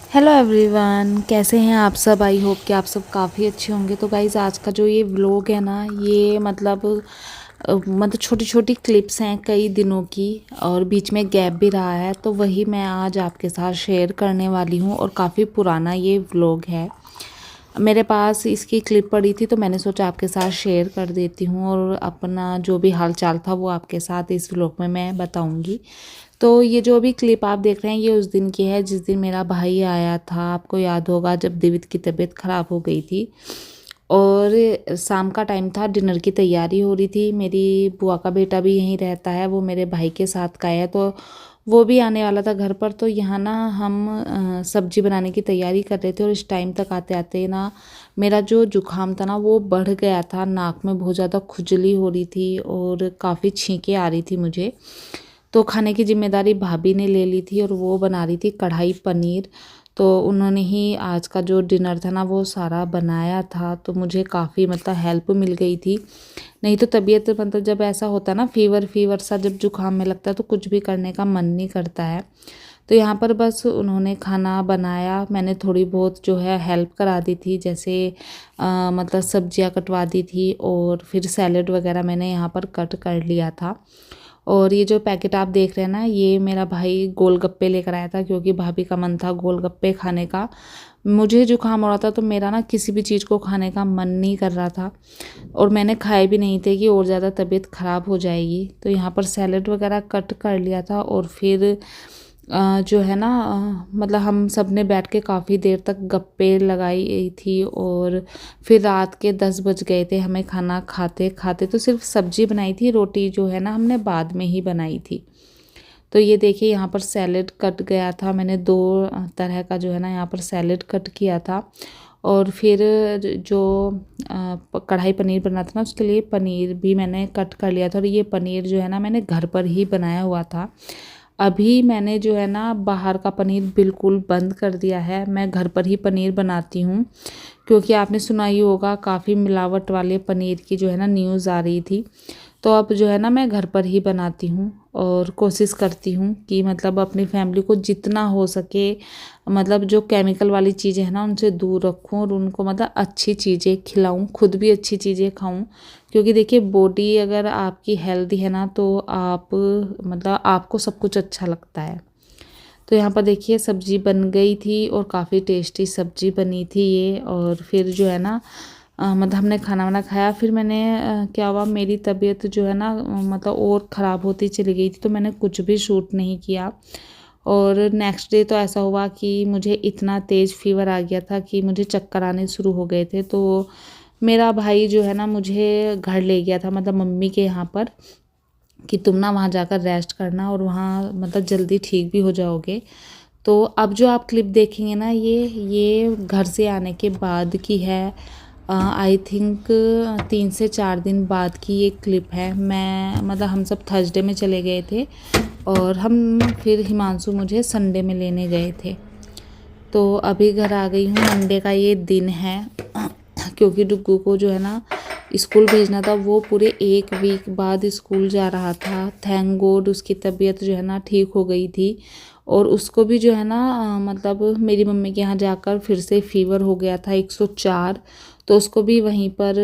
Hello everyone, कैसे हैं आप सब। आई होप कि आप सब काफ़ी अच्छे होंगे। तो गाइज़, आज का जो ये व्लॉग है ना, ये मतलब छोटी छोटी क्लिप्स हैं कई दिनों की, और बीच में गैप भी रहा है, तो वही मैं आज आपके साथ शेयर करने वाली हूँ। और काफ़ी पुराना ये व्लॉग है, मेरे पास इसकी क्लिप पड़ी थी, तो मैंने सोचा आपके साथ शेयर कर देती हूँ, और अपना जो भी हाल चाल था वो आपके साथ इस व्लॉग में मैं बताऊँगी। तो ये जो भी क्लिप आप देख रहे हैं, ये उस दिन की है जिस दिन मेरा भाई आया था। आपको याद होगा जब दिवित की तबीयत ख़राब हो गई थी, और शाम का टाइम था, डिनर की तैयारी हो रही थी। मेरी बुआ का बेटा भी यहीं रहता है, वो मेरे भाई के साथ का है, तो वो भी आने वाला था घर पर। तो यहाँ ना हम सब्जी बनाने की तैयारी कर रहे थे, और इस टाइम तक आते आते ना मेरा जो जुकाम था ना वो बढ़ गया था। नाक में बहुत ज़्यादा खुजली हो रही थी, और काफ़ी छींकें आ रही थी मुझे। तो खाने की जिम्मेदारी भाभी ने ले ली थी, और वो बना रही थी कढ़ाई पनीर। तो उन्होंने ही आज का जो डिनर था ना वो सारा बनाया था, तो मुझे काफ़ी मतलब हेल्प मिल गई थी। नहीं तो तबीयत मतलब जब ऐसा होता है ना, फीवर फीवर सा जब जुकाम में लगता है, तो कुछ भी करने का मन नहीं करता है। तो यहाँ पर बस उन्होंने खाना बनाया, मैंने थोड़ी बहुत जो है हेल्प करा दी थी, जैसे मतलब सब्जियाँ कटवा दी थी, और फिर सैलेड वगैरह मैंने यहाँ पर कट कर लिया था। और ये जो पैकेट आप देख रहे हैं ना, ये मेरा भाई गोलगप्पे लेकर आया था, क्योंकि भाभी का मन था गोलगप्पे खाने का। मुझे जुकाम हो रहा था, तो मेरा ना किसी भी चीज़ को खाने का मन नहीं कर रहा था, और मैंने खाए भी नहीं थे कि और ज़्यादा तबीयत ख़राब हो जाएगी। तो यहाँ पर सैलेड वगैरह कट कर लिया था, और फिर जो है ना मतलब हम सब ने बैठ के काफ़ी देर तक गप्पे लगाई थी, और फिर रात के 10 बज गए थे हमें खाना खाते खाते। तो सिर्फ सब्जी बनाई थी, रोटी जो है ना हमने बाद में ही बनाई थी। तो ये देखिए, यहाँ पर सैलेड कट गया था, मैंने 2 तरह का जो है ना यहाँ पर सैलेड कट किया था। और फिर जो कढ़ाई पनीर बना था ना, उसके लिए पनीर भी मैंने कट कर लिया था। और ये पनीर जो है ना मैंने घर पर ही बनाया हुआ था। अभी मैंने जो है ना बाहर का पनीर बिल्कुल बंद कर दिया है, मैं घर पर ही पनीर बनाती हूँ। क्योंकि आपने सुना ही होगा, काफ़ी मिलावट वाले पनीर की जो है ना न्यूज़ आ रही थी। तो अब जो है ना मैं घर पर ही बनाती हूँ, और कोशिश करती हूँ कि मतलब अपनी फैमिली को जितना हो सके मतलब जो केमिकल वाली चीज़ें हैं ना उनसे दूर रखूँ, और उनको मतलब अच्छी चीज़ें खिलाऊँ, खुद भी अच्छी चीज़ें खाऊँ। क्योंकि देखिए, बॉडी अगर आपकी हेल्दी है ना, तो आप मतलब आपको सब कुछ अच्छा लगता है। तो यहाँ पर देखिए सब्ज़ी बन गई थी, और काफ़ी टेस्टी सब्ज़ी बनी थी ये। और फिर जो है ना मतलब हमने खाना वाना खाया। फिर मैंने क्या हुआ, मेरी तबीयत जो है ना मतलब और ख़राब होती चली गई थी, तो मैंने कुछ भी शूट नहीं किया। और नेक्स्ट डे तो ऐसा हुआ कि मुझे इतना तेज़ फीवर आ गया था कि मुझे चक्कर आने शुरू हो गए थे। तो मेरा भाई जो है ना मुझे घर ले गया था, मतलब मम्मी के यहाँ पर, कि तुम ना वहाँ जाकर रेस्ट करना, और वहाँ मतलब जल्दी ठीक भी हो जाओगे। तो अब जो आप क्लिप देखेंगे ना, ये घर से आने के बाद की है। आई थिंक 3 से 4 दिन बाद की ये क्लिप है। मैं मतलब हम सब थर्सडे में चले गए थे, और हम फिर हिमांशु मुझे संडे में लेने गए थे। तो अभी घर आ गई हूँ, मंडे का ये दिन है। क्योंकि डुग्गू को जो है ना स्कूल भेजना था, वो पूरे 1 वीक बाद स्कूल जा रहा था। थैंक गॉड उसकी तबीयत जो है ना ठीक हो गई थी। और उसको भी जो है ना मतलब मेरी मम्मी के यहाँ जाकर फिर से फीवर हो गया था 104। तो उसको भी वहीं पर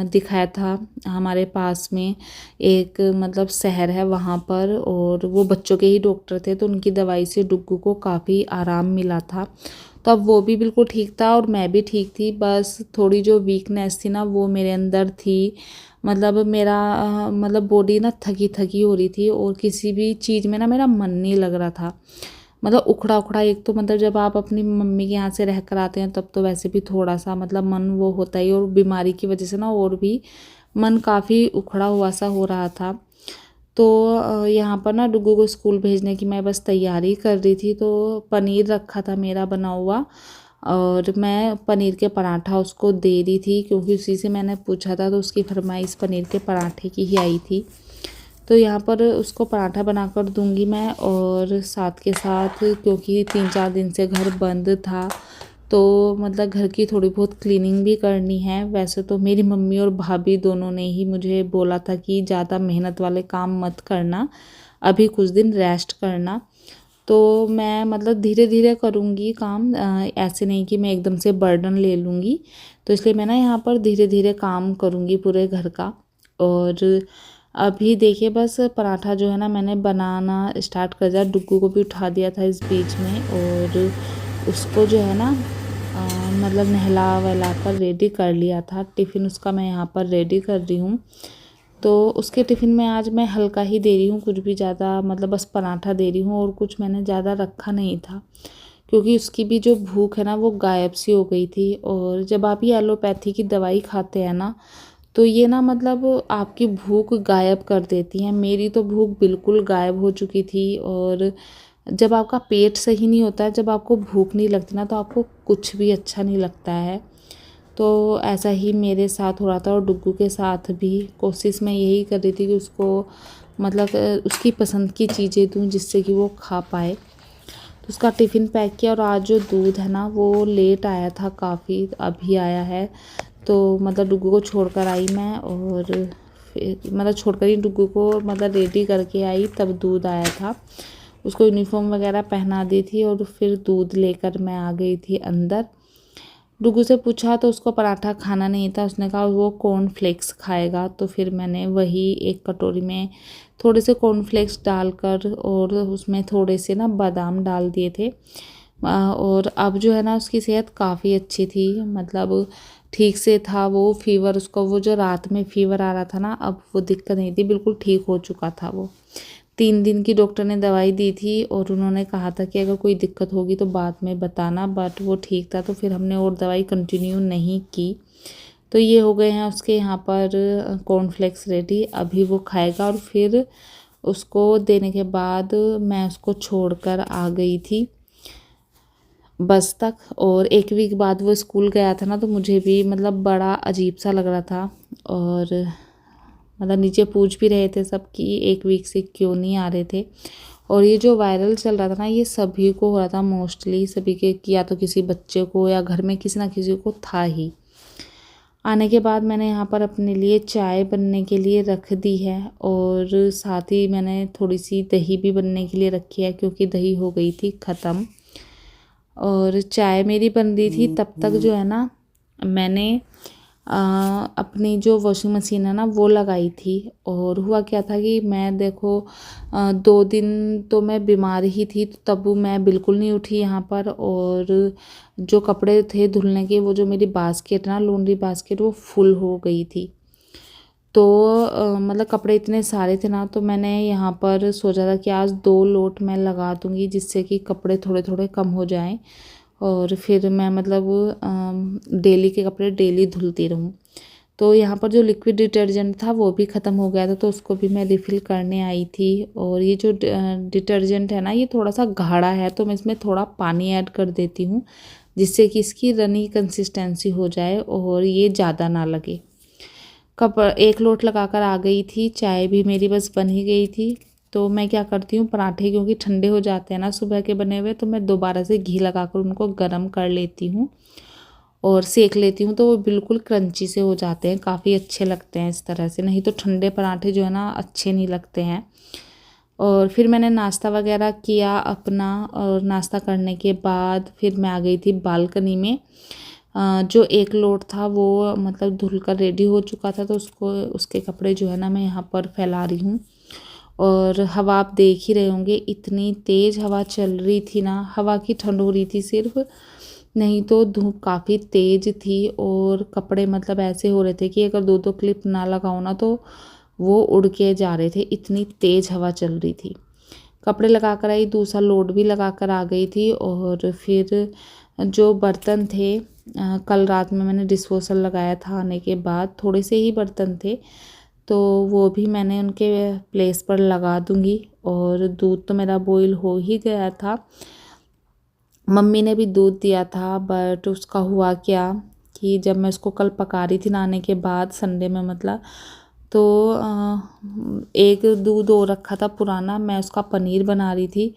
दिखाया था, हमारे पास में एक मतलब शहर है वहाँ पर, और वो बच्चों के ही डॉक्टर थे, तो उनकी दवाई से डुग्गू को काफ़ी आराम मिला था। तो अब वो भी बिल्कुल ठीक था, और मैं भी ठीक थी। बस थोड़ी जो वीकनेस थी ना वो मेरे अंदर थी। मतलब मेरा मतलब बॉडी ना थकी थकी हो रही थी, और किसी भी चीज़ में ना मेरा मन नहीं लग रहा था। मतलब उखड़ा उखड़ा, एक तो मतलब जब आप अपनी मम्मी के यहाँ से रह कर आते हैं, तब तो वैसे भी थोड़ा सा मतलब मन वो होता ही, और बीमारी की वजह से ना और भी मन काफ़ी उखड़ा हुआ सा हो रहा था। तो यहाँ पर ना डुग्गू को स्कूल भेजने की मैं बस तैयारी कर रही थी। तो पनीर रखा था मेरा बना हुआ, और मैं पनीर के पराठा उसको दे रही थी, क्योंकि उसी से मैंने पूछा था, तो उसकी फरमाइश पनीर के पराठे की ही आई थी। तो यहाँ पर उसको पराठा बनाकर दूंगी मैं, और साथ के साथ क्योंकि 3-4 दिन से घर बंद था, तो मतलब घर की थोड़ी बहुत क्लीनिंग भी करनी है। वैसे तो मेरी मम्मी और भाभी दोनों ने ही मुझे बोला था कि ज़्यादा मेहनत वाले काम मत करना, अभी कुछ दिन रेस्ट करना। तो मैं मतलब धीरे धीरे करूँगी काम, ऐसे नहीं कि मैं एकदम से बर्डन ले लूँगी। तो इसलिए मैं ना यहाँ पर धीरे धीरे काम करूँगी पूरे घर का। और अभी देखिए बस पराठा जो है ना मैंने बनाना स्टार्ट कर दिया, डुग्गू को भी उठा दिया था इस बीच में, और उसको जो है ना मतलब नहला वहला कर रेडी कर लिया था। टिफ़िन उसका मैं यहाँ पर रेडी कर रही हूँ। तो उसके टिफ़िन में आज मैं हल्का ही दे रही हूँ, कुछ भी ज़्यादा मतलब बस पराठा दे रही हूँ, और कुछ मैंने ज़्यादा रखा नहीं था, क्योंकि उसकी भी जो भूख है ना वो गायब सी हो गई थी। और जब आप ये एलोपैथी की दवाई खाते हैं ना, तो ये ना मतलब आपकी भूख गायब कर देती हैं। मेरी तो भूख बिल्कुल गायब हो चुकी थी। और जब आपका पेट सही नहीं होता है, जब आपको भूख नहीं लगती ना, तो आपको कुछ भी अच्छा नहीं लगता है। तो ऐसा ही मेरे साथ हो रहा था, और डुग्गू के साथ भी कोशिश मैं यही कर रही थी कि उसको मतलब उसकी पसंद की चीज़ें दूँ जिससे कि वो खा पाए। तो उसका टिफ़िन पैक किया, और आज जो दूध है ना वो लेट आया था काफ़ी, अभी आया है। तो मतलब डुग्गू को छोड़कर आई मैं, और फिर मतलब छोड़कर ही डुग्गू को मतलब रेडी करके आई, तब दूध आया था। उसको यूनिफ़ॉर्म वगैरह पहना दी थी, और फिर दूध लेकर मैं आ गई थी अंदर। डुग्गू से पूछा तो उसको पराठा खाना नहीं था, उसने कहा वो कॉर्नफ्लेक्स खाएगा। तो फिर मैंने वही एक कटोरी में थोड़े से कॉर्नफ्लेक्स डालकर, और उसमें थोड़े से ना बादाम डाल दिए थे। और अब जो है ना उसकी सेहत काफ़ी अच्छी थी, मतलब ठीक से था वो। फीवर उसको, वो जो रात में फीवर आ रहा था ना, अब वो दिक्कत नहीं थी, बिल्कुल ठीक हो चुका था वो। 3 दिन की डॉक्टर ने दवाई दी थी, और उन्होंने कहा था कि अगर कोई दिक्कत होगी तो बाद में बताना, बट वो ठीक था। तो फिर हमने और दवाई कंटिन्यू नहीं की। तो ये हो गए हैं उसके यहाँ पर कॉर्नफ्लेक्स रेडी, अभी वो खाएगा। और फिर उसको देने के बाद मैं उसको छोड़कर आ गई थी बस तक। और 1 वीक बाद वो स्कूल गया था ना, तो मुझे भी मतलब बड़ा अजीब सा लग रहा था। और मतलब नीचे पूछ भी रहे थे सब कि 1 वीक से क्यों नहीं आ रहे थे। और ये जो वायरल चल रहा था ना, ये सभी को हो रहा था, मोस्टली सभी के, या तो किसी बच्चे को या घर में किसी ना किसी को था ही। आने के बाद मैंने यहाँ पर अपने लिए चाय बनने के लिए रख दी है, और साथ ही मैंने थोड़ी सी दही भी बनने के लिए रखी है, क्योंकि दही हो गई थी ख़त्म। और चाय मेरी बन रही थी तब तक जो है ना मैंने अपनी जो वॉशिंग मशीन है ना वो लगाई थी। और हुआ क्या था कि मैं देखो 2 दिन तो मैं बीमार ही थी, तो तब मैं बिल्कुल नहीं उठी यहाँ पर। और जो कपड़े थे धुलने के, वो जो मेरी बास्केट ना, लॉन्ड्री बास्केट, वो फुल हो गई थी। तो मतलब कपड़े इतने सारे थे ना, तो मैंने यहाँ पर सोचा था कि आज 2 लोट मैं लगा दूँगी, जिससे कि कपड़े थोड़े थोड़े कम हो जाएं, और फिर मैं मतलब डेली के कपड़े डेली धुलती रहूँ। तो यहाँ पर जो लिक्विड डिटर्जेंट था वो भी ख़त्म हो गया था, तो उसको भी मैं रिफ़िल करने आई थी। और ये जो डिटर्जेंट है ना, ये थोड़ा सा गाढ़ा है, तो मैं इसमें थोड़ा पानी ऐड कर देती हूँ, जिससे कि इसकी रनी कंसिस्टेंसी हो जाए और ये ज़्यादा ना लगे। 1 लोट लगा कर आ गई थी, चाय भी मेरी बस बन ही गई थी। तो मैं क्या करती हूँ, पराठे क्योंकि ठंडे हो जाते हैं ना सुबह के बने हुए, तो मैं दोबारा से घी लगाकर उनको गर्म कर लेती हूँ और सेक लेती हूँ, तो वो बिल्कुल क्रंची से हो जाते हैं, काफ़ी अच्छे लगते हैं इस तरह से। नहीं तो ठंडे पराठे जो है ना अच्छे नहीं लगते हैं। और फिर मैंने नाश्ता वगैरह किया अपना, और नाश्ता करने के बाद फिर मैं आ गई थी बालकनी में। जो 1 लोट था वो मतलब धुल कर रेडी हो चुका था, तो उसको, उसके कपड़े जो है ना मैं यहाँ पर फैला रही हूँ। और हवा आप देख ही रहे होंगे, इतनी तेज़ हवा चल रही थी ना, हवा की ठंड हो रही थी सिर्फ, नहीं तो धूप काफ़ी तेज़ थी। और कपड़े मतलब ऐसे हो रहे थे कि अगर 2-2 क्लिप ना लगाओ ना तो वो उड़ के जा रहे थे, इतनी तेज़ हवा चल रही थी। कपड़े लगा कर आई, दूसरा लोड भी लगा कर आ गई थी। और फिर जो बर्तन थे, कल रात में मैंने डिशवॉशर लगाया था आने के बाद, थोड़े से ही बर्तन थे, तो वो भी मैंने उनके प्लेस पर लगा दूँगी। और दूध तो मेरा बॉईल हो ही गया था, मम्मी ने भी दूध दिया था, बट उसका हुआ क्या कि जब मैं उसको कल पका रही थी नहाने के बाद, संडे में मतलब, तो एक दूध और रखा था पुराना, मैं उसका पनीर बना रही थी,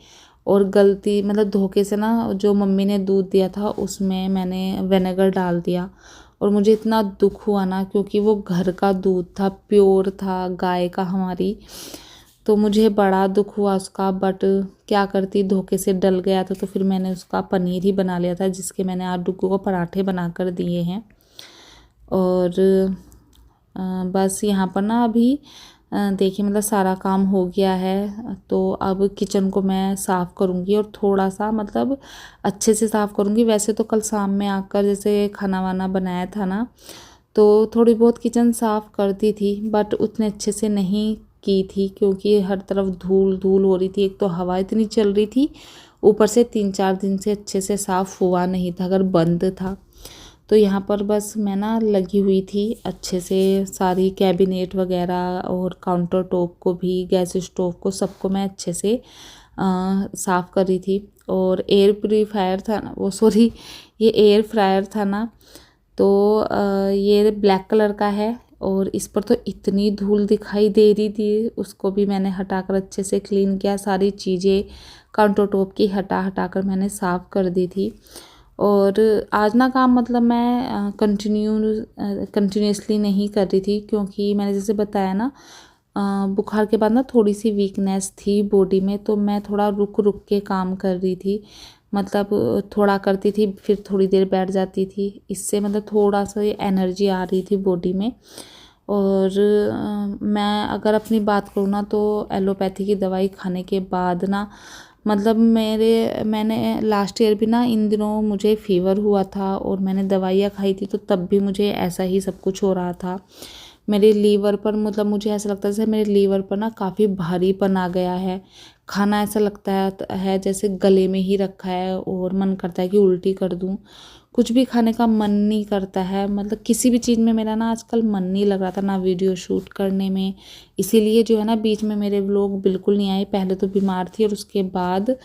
और गलती मतलब धोखे से ना जो मम्मी ने दूध दिया था उसमें मैंने विनेगर डाल दिया। और मुझे इतना दुख हुआ ना, क्योंकि वो घर का दूध था, प्योर था, गाय का हमारी। तो मुझे बड़ा दुख हुआ उसका, बट क्या करती, धोखे से डल गया था। तो फिर मैंने उसका पनीर ही बना लिया था, जिसके मैंने आज डुग्गू को पराठे बना कर दिए हैं। और बस यहाँ पर ना अभी देखिए मतलब सारा काम हो गया है। तो अब किचन को मैं साफ़ करूँगी और थोड़ा सा मतलब अच्छे से साफ़ करूँगी। वैसे तो कल शाम में आकर जैसे खाना वाना बनाया था ना, तो थोड़ी बहुत किचन साफ़ करती थी, बट उतने अच्छे से नहीं की थी, क्योंकि हर तरफ धूल धूल हो रही थी। एक तो हवा इतनी चल रही थी, ऊपर से 3-4 दिन से अच्छे से साफ़ हुआ नहीं था, अगर बंद था। तो यहाँ पर बस मैं ना लगी हुई थी अच्छे से, सारी कैबिनेट वगैरह और काउंटर टॉप को भी, गैस स्टोव को, सबको मैं अच्छे से साफ़ कर रही थी। और एयर प्यूरीफायर था ना, वो सॉरी ये एयर फ्रायर था ना, तो ये ब्लैक कलर का है और इस पर तो इतनी धूल दिखाई दे रही थी, उसको भी मैंने हटाकर अच्छे से क्लीन किया। सारी चीज़ें काउंटर टॉप की हटा हटा कर मैंने साफ़ कर दी थी। और आज ना काम मतलब मैं कंटिन्यूसली नहीं कर रही थी, क्योंकि मैंने जैसे बताया ना बुखार के बाद ना थोड़ी सी वीकनेस थी बॉडी में, तो मैं थोड़ा रुक रुक के काम कर रही थी। मतलब थोड़ा करती थी फिर थोड़ी देर बैठ जाती थी, इससे मतलब थोड़ा सा एनर्जी आ रही थी बॉडी में। और मैं अगर अपनी बात करूँ ना, तो एलोपैथी की दवाई खाने के बाद ना मतलब मैंने लास्ट ईयर भी ना इन दिनों मुझे फ़ीवर हुआ था और मैंने दवाइयाँ खाई थी, तो तब भी मुझे ऐसा ही सब कुछ हो रहा था। मेरे लीवर पर मतलब मुझे ऐसा लगता है जैसे मेरे लीवर पर ना काफ़ी भारीपन आ गया है। खाना ऐसा लगता है जैसे गले में ही रखा है, और मन करता है कि उल्टी कर दूँ। कुछ भी खाने का मन नहीं करता है, मतलब किसी भी चीज़ में मेरा ना आजकल मन नहीं लग रहा था, ना वीडियो शूट करने में। इसीलिए जो है ना बीच में मेरे व्लॉग बिल्कुल नहीं आए। पहले तो बीमार थी और उसके बाद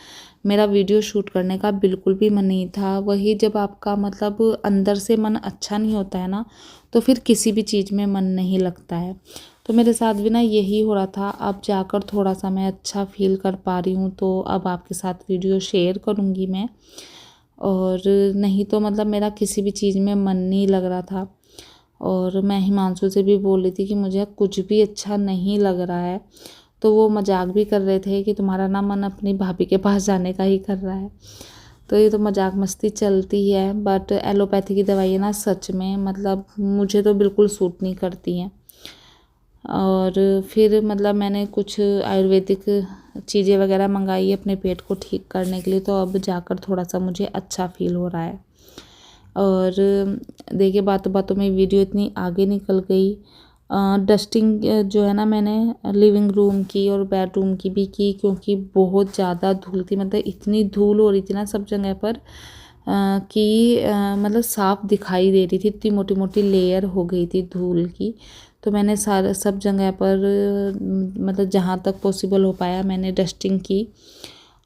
मेरा वीडियो शूट करने का बिल्कुल भी मन नहीं था। वही जब आपका मतलब अंदर से मन अच्छा नहीं होता है ना, तो फिर किसी भी चीज़ में मन नहीं लगता है। तो मेरे साथ भी ना यही हो रहा था। अब जाकर थोड़ा सा मैं अच्छा फील कर पा रही हूँ, तो अब आपके साथ वीडियो शेयर करूँगी मैं। और नहीं तो मतलब मेरा किसी भी चीज़ में मन नहीं लग रहा था। और मैं हिमांशु से भी बोल रही थी कि मुझे कुछ भी अच्छा नहीं लग रहा है, तो वो मजाक भी कर रहे थे कि तुम्हारा ना मन अपनी भाभी के पास जाने का ही कर रहा है। तो ये तो मजाक मस्ती चलती है, बट एलोपैथी की दवाई ना सच में मतलब मुझे तो बिल्कुल सूट नहीं करती हैं। और फिर मतलब मैंने कुछ आयुर्वेदिक चीज़ें वगैरह मंगाई अपने पेट को ठीक करने के लिए, तो अब जाकर थोड़ा सा मुझे अच्छा फील हो रहा है। और देखिए बातों बातों में वीडियो इतनी आगे निकल गई। डस्टिंग जो है ना मैंने लिविंग रूम की और बेडरूम की भी की, क्योंकि बहुत ज़्यादा धूल थी। मतलब इतनी धूल हो रही थी ना सब जगह पर कि मतलब साफ दिखाई दे रही थी, इतनी मोटी मोटी लेयर हो गई थी धूल की। तो मैंने सारा सब जगह पर मतलब जहाँ तक पॉसिबल हो पाया मैंने डस्टिंग की।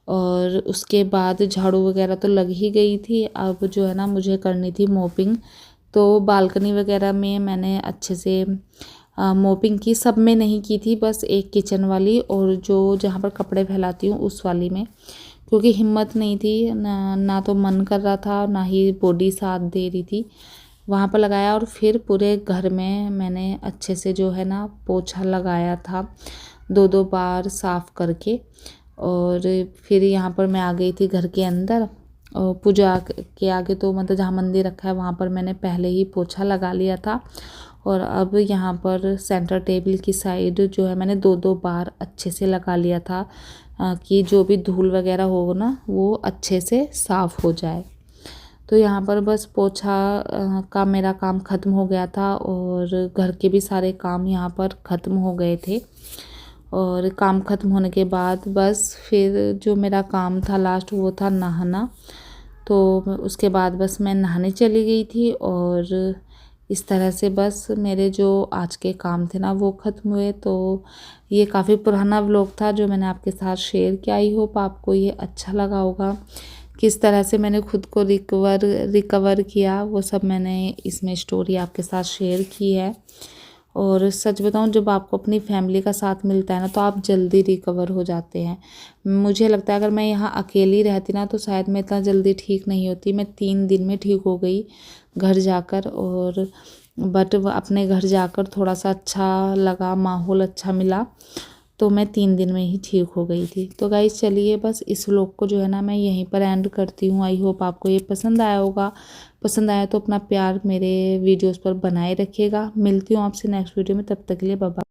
और उसके बाद झाड़ू वगैरह तो लग ही गई थी, अब जो है ना मुझे करनी थी मोपिंग। तो बालकनी वगैरह में मैंने अच्छे से मोपिंग की, सब में नहीं की थी, बस एक किचन वाली और जो जहाँ पर कपड़े फैलाती हूँ उस वाली में, क्योंकि हिम्मत नहीं थी ना तो मन कर रहा था, ना ही बॉडी साथ दे रही थी। वहाँ पर लगाया और फिर पूरे घर में मैंने अच्छे से जो है ना पोछा लगाया था 2-2 बार साफ़ करके। और फिर यहाँ पर मैं आ गई थी घर के अंदर, और पूजा के आगे तो मतलब जहाँ मंदिर रखा है वहाँ पर मैंने पहले ही पोछा लगा लिया था। और अब यहाँ पर सेंटर टेबल की साइड जो है मैंने 2-2 बार अच्छे से लगा लिया था कि जो भी धूल वगैरह हो ना वो अच्छे से साफ़ हो जाए। तो यहाँ पर बस पोछा का मेरा काम ख़त्म हो गया था और घर के भी सारे काम यहाँ पर ख़त्म हो गए थे। और काम ख़त्म होने के बाद बस फिर जो मेरा काम था लास्ट वो था नहाना। तो उसके बाद बस मैं नहाने चली गई थी और इस तरह से बस मेरे जो आज के काम थे ना वो ख़त्म हुए। तो ये काफ़ी पुराना व्लॉग था जो मैंने आपके साथ शेयर किया। आई होप आपको ये अच्छा लगा होगा। किस तरह से मैंने खुद को रिकवर किया वो सब मैंने इसमें स्टोरी आपके साथ शेयर की है। और सच बताऊं जब आपको अपनी फैमिली का साथ मिलता है ना तो आप जल्दी रिकवर हो जाते हैं। मुझे लगता है अगर मैं यहाँ अकेली रहती ना तो शायद मैं इतना जल्दी ठीक नहीं होती। मैं 3 दिन में ठीक हो गई घर जाकर। और बट अपने घर जाकर थोड़ा सा अच्छा लगा, माहौल अच्छा मिला। तो मैं 3 दिन में ही ठीक हो गई थी। तो गाइस चलिए बस इस व्लॉग को जो है ना मैं यहीं पर एंड करती हूँ। आई होप आपको ये पसंद आया होगा। पसंद आया तो अपना प्यार मेरे वीडियोस पर बनाए रखिएगा। मिलती हूँ आपसे नेक्स्ट वीडियो में, तब तक के लिए बाय बाय।